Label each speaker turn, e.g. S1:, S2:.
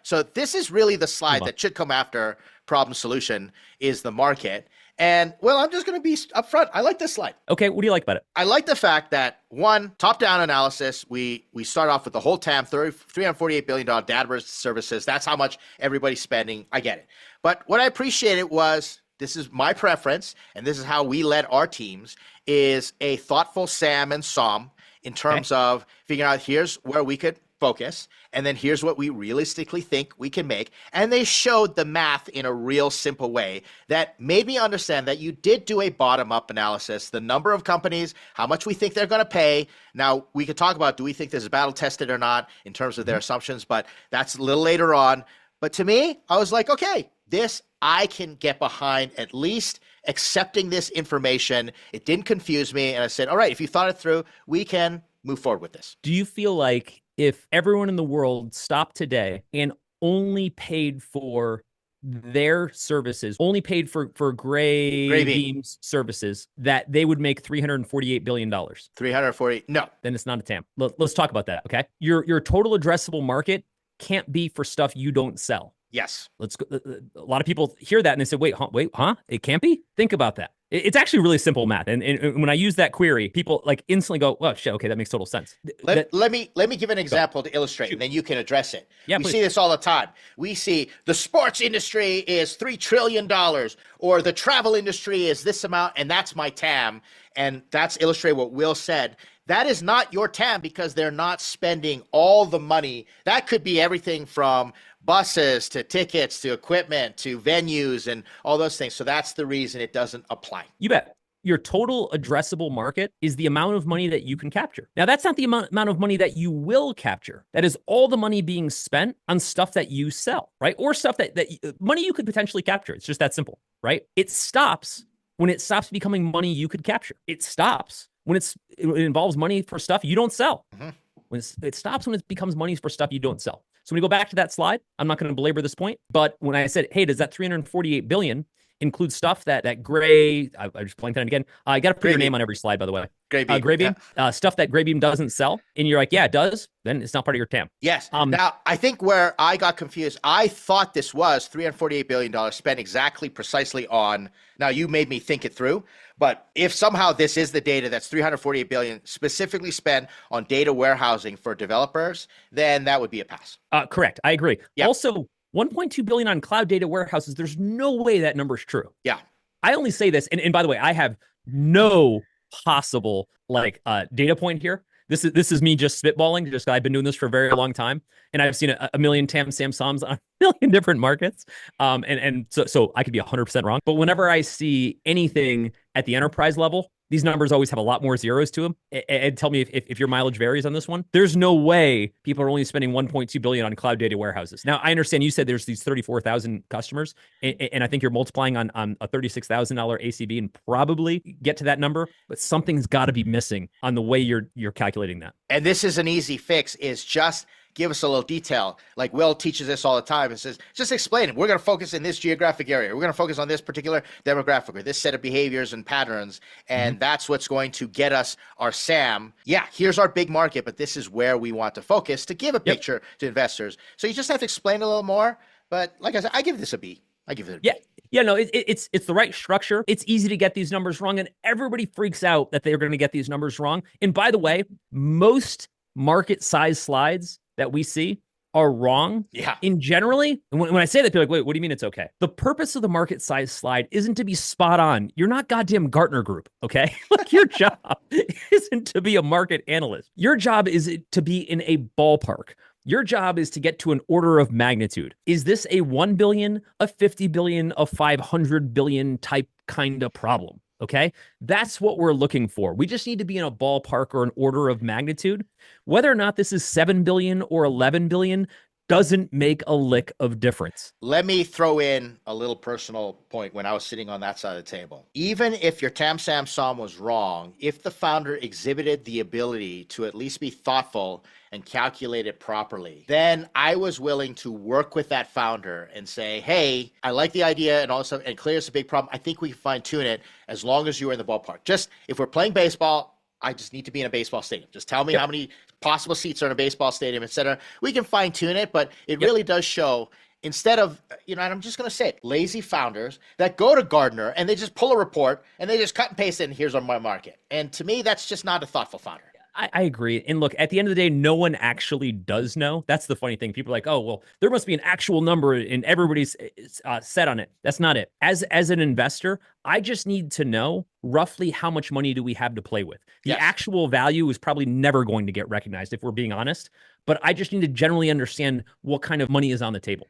S1: So this is really the slide that should come after problem solution is the market. And well, I'm just going to be upfront. I like this slide.
S2: Okay, what do you like about it?
S1: I like the fact that one, top-down analysis, we start off with the whole TAM, $348 billion database services. That's how much everybody's spending. I get it. But what I appreciated was, this is my preference, and this is how we led our teams, is a thoughtful SAM and SOM in terms of figuring out here's where we could focus, and then here's what we realistically think we can make. And they showed the math in a real simple way that made me understand that you did do a bottom-up analysis, the number of companies, how much we think they're going to pay. Now, we could talk about, do we think this is battle-tested or not in terms of their assumptions, but that's a little later on. But to me, I was like, okay, this I can get behind, at least accepting this information. It didn't confuse me. And I said, all right, if you thought it through, we can move forward with this.
S2: Do you feel like if everyone in the world stopped today and only paid for their services, only paid for Gray Beam's services, that they would make $348 billion?
S1: 340? No.
S2: Then it's not a TAM. Let's talk about that, okay? Your total addressable market can't be for stuff you don't sell.
S1: Yes.
S2: Let's go. A lot of people hear that and they say, wait, huh? It can't be? Think about that. It's actually really simple math. And when I use that query, people like instantly go, well, shit, okay, that makes total sense.
S1: Let me give an example to illustrate, and then you can address it.
S2: Yeah,
S1: we
S2: please.
S1: see this all the time. We see the sports industry is $3 trillion, or the travel industry is this amount, and that's my TAM. And that's illustrate what Will said. That is not your TAM because they're not spending all the money. That could be everything from buses to tickets to equipment to venues and all those things. So that's the reason it doesn't apply.
S2: You bet. Your total addressable market is the amount of money that you can capture. Now, that's not the amount of money that you will capture. That is all the money being spent on stuff that you sell, right? Or stuff that money you could potentially capture. It's just that simple, right? It stops when it stops becoming money you could capture. It stops when it involves money for stuff you don't sell.
S1: Mm-hmm.
S2: It stops when it becomes money for stuff you don't sell. So when we go back to that slide, I'm not going to belabor this point, but when I said, hey, does that $348 billion include stuff that Gray, I just blanked on it again. I got to put your name on every slide, by the way.
S1: Gray Beam.
S2: Gray Beam, stuff that Gray Beam doesn't sell. And you're like, yeah, it does. Then it's not part of your TAM.
S1: Yes. Now, I think where I got confused, I thought this was $348 billion spent exactly precisely on, now you made me think it through, but if somehow this is the data that's $348 billion specifically spent on data warehousing for developers, then that would be a pass.
S2: Correct. I agree.
S1: Yeah.
S2: Also, $1.2 billion on cloud data warehouses. There's no way that number is true.
S1: Yeah.
S2: I only say this, and by the way, I have no possible data point here. This is me just spitballing. Just I've been doing this for a very long time, and I've seen a million TAM SAMs on a million different markets. And so I could be 100% wrong. But whenever I see anything at the enterprise level, these numbers always have a lot more zeros to them. And tell me if your mileage varies on this one. There's no way people are only spending $1.2 billion on cloud data warehouses. Now, I understand you said there's these 34,000 customers, and I think you're multiplying on a $36,000 ACV and probably get to that number, but something's got to be missing on the way you're calculating that.
S1: And this is an easy fix, is just give us a little detail. Like Will teaches us all the time and says, just explain it. We're going to focus in this geographic area. We're going to focus on this particular demographic or this set of behaviors and patterns. And that's what's going to get us our SAM. Yeah, here's our big market, but this is where we want to focus to give a picture to investors. So you just have to explain a little more. But like I said, I give this a B. I give it a B.
S2: Yeah, no, it's the right structure. It's easy to get these numbers wrong, and everybody freaks out that they're going to get these numbers wrong. And by the way, most market size slides that we see are wrong.
S1: Yeah.
S2: In generally, and when I say that, people are like, wait, what do you mean it's okay? The purpose of the market size slide isn't to be spot on. You're not goddamn Gartner Group, okay? Like your job isn't to be a market analyst. Your job is to be in a ballpark. Your job is to get to an order of magnitude. Is this a 1 billion, a 50 billion, a 500 billion type kind of problem? Okay, that's what we're looking for. We just need to be in a ballpark or an order of magnitude. Whether or not this is 7 billion or 11 billion doesn't make a lick of difference.
S1: Let me throw in a little personal point when I was sitting on that side of the table. Even if your TAM SAM SOM was wrong, if the founder exhibited the ability to at least be thoughtful and calculate it properly, then I was willing to work with that founder and say, hey, I like the idea and all this stuff, and clearly it's a big problem. I think we can fine tune it as long as you're in the ballpark. Just if we're playing baseball, I just need to be in a baseball stadium. Just tell me how many possible seats are in a baseball stadium, et cetera. We can fine tune it, but it
S2: Yep.
S1: really does show instead of, and I'm just going to say it, lazy founders that go to Gardner and they just pull a report and they just cut and paste it and here's my market. And to me, that's just not a thoughtful founder.
S2: I agree. And look, at the end of the day, no one actually does know. That's the funny thing. People are like, oh, well, there must be an actual number and everybody's set on it. That's not it. As an investor, I just need to know roughly how much money do we have to play with. The
S1: Yes.
S2: actual value is probably never going to get recognized if we're being honest, but I just need to generally understand what kind of money is on the table.